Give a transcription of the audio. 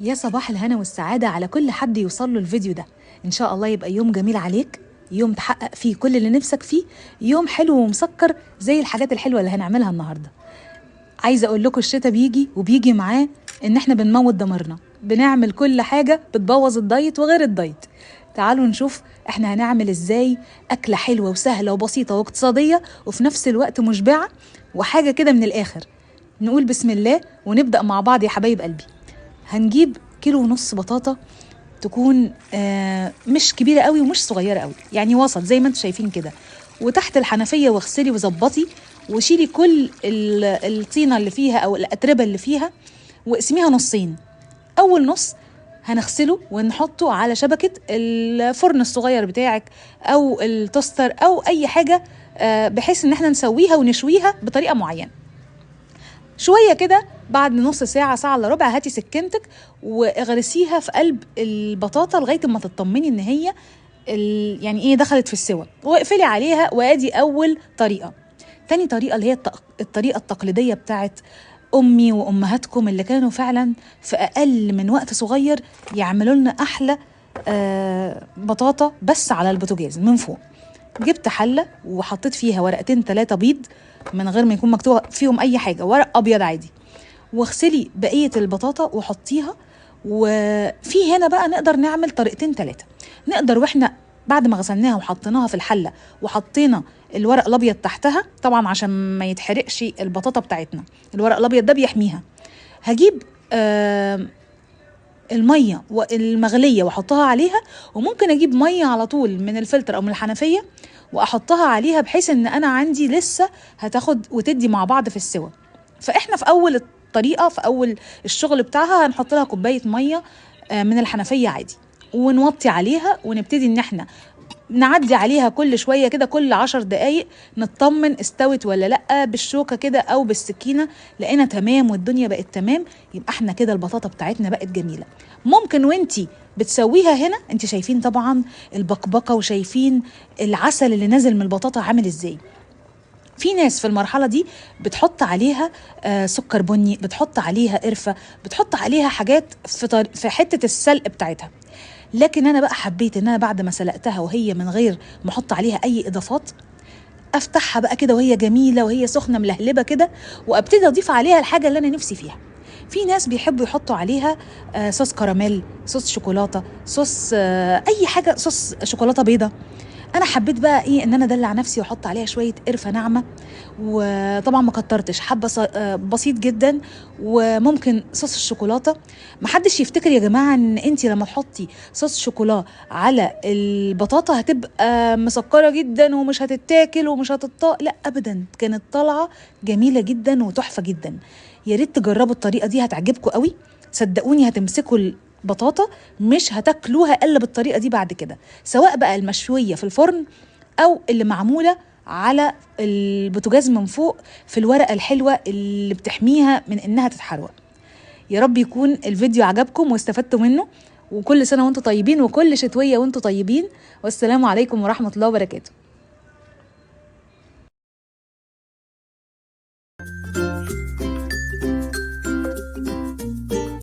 يا صباح الهنا والسعادة على كل حد يوصل له الفيديو ده. إن شاء الله يبقى يوم جميل عليك، يوم تحقق فيه كل اللي نفسك فيه، يوم حلو ومسكر زي الحاجات الحلوة اللي هنعملها النهاردة. عايزة أقول لكم الشتاء بيجي وبيجي معاه إن إحنا بنموت ضميرنا، بنعمل كل حاجة بتبوظ الدايت وغير الدايت. تعالوا نشوف إحنا هنعمل إزاي أكلة حلوة وسهلة وبسيطة واقتصادية وفي نفس الوقت مشبعة وحاجة كده من الآخر. نقول بسم الله ونبدأ مع بعض يا حبايب قلبي. هنجيب 1.5 كيلو بطاطا تكون مش كبيرة قوي ومش صغيرة قوي، يعني وسط زي ما انتم شايفين كده. وتحت الحنفية واغسلي وظبطي وشيلي كل الطينة اللي فيها أو الأتربة اللي فيها واقسميها نصين. أول نص هنغسله ونحطه على شبكة الفرن الصغير بتاعك أو التوستر أو أي حاجة، بحيث إن احنا نسويها ونشويها بطريقة معينة. شوية كده بعد نص ساعة، ساعة الا ربع، هاتي سكينتك واغرسيها في قلب البطاطا لغاية ما تطمني ان هي يعني ايه دخلت في السوا، واقفلي عليها. وادي اول طريقة. تاني طريقة اللي هي الطريقة التقليدية بتاعت امي وامهاتكم اللي كانوا فعلا في اقل من وقت صغير يعملوا لنا احلى بطاطا بس على البوتاجاز من فوق. جبت حلة وحطيت فيها 2-3 بيض من غير ما يكون مكتوب فيهم اي حاجة، ورق ابيض عادي. واغسلي بقية البطاطا وحطيها. وفي هنا بقى نقدر نعمل 3 نقدر واحنا بعد ما غسلناها وحطيناها في الحلة وحطينا الورق الابيض تحتها، طبعا عشان ما يتحرقش البطاطا بتاعتنا، الورق الابيض ده بيحميها. هجيب المية المغلية واحطها عليها، وممكن اجيب مية على طول من الفلتر او من الحنفية واحطها عليها، بحيث ان انا عندي لسه هتاخد وتدي مع بعض في السوا. فاحنا في اول الطريقة، في اول الشغل بتاعها، هنحط لها كوباية مية من الحنفية عادي، ونوطي عليها ونبتدي ان احنا نعدي عليها كل شوية كده، كل 10 دقايق نطمن استوت ولا لأ بالشوكة كده أو بالسكينة. لقينا تمام والدنيا بقت تمام، يبقى احنا كده البطاطا بتاعتنا بقت جميلة. ممكن وانتي بتسويها هنا انتي شايفين طبعا البقبقة وشايفين العسل اللي نازل من البطاطا عامل ازاي. في ناس في المرحلة دي بتحط عليها سكر بني، بتحط عليها قرفة، بتحط عليها حاجات في حتة السلق بتاعتها. لكن انا بقى حبيت ان انا بعد ما سلقتها وهي من غير ما احط عليها اي اضافات، افتحها بقى كده وهي جميله وهي سخنه ملهلبه كده، وابتدي اضيف عليها الحاجه اللي انا نفسي فيها. في ناس بيحبوا يحطوا عليها صوص كراميل، صوص شوكولاته، صوص اي حاجه، صوص شوكولاته بيضه. انا حبيت بقى ايه ان انا ادلع نفسي واحط عليها شويه قرفه ناعمه، وطبعا ما كترتش، حبه بسيط جدا. وممكن صوص الشوكولاته. محدش يفتكر يا جماعه ان انت لما تحطي صوص شوكولا على البطاطا هتبقى مسكره جدا ومش هتتاكل ومش هتطاق، لا ابدا، كانت طالعه جميله جدا وتحفه جدا. يا ريت تجربوا الطريقه دي، هتعجبكم قوي. صدقوني هتمسكوا بطاطا مش هتاكلوها الا بالطريقه دي بعد كده، سواء بقى المشويه في الفرن او اللي معموله على البوتاجاز من فوق في الورقه الحلوه اللي بتحميها من انها تتحرق. يا رب يكون الفيديو عجبكم واستفدتوا منه، وكل سنه وانتم طيبين وكل شتويه وانتم طيبين، والسلام عليكم ورحمه الله وبركاته.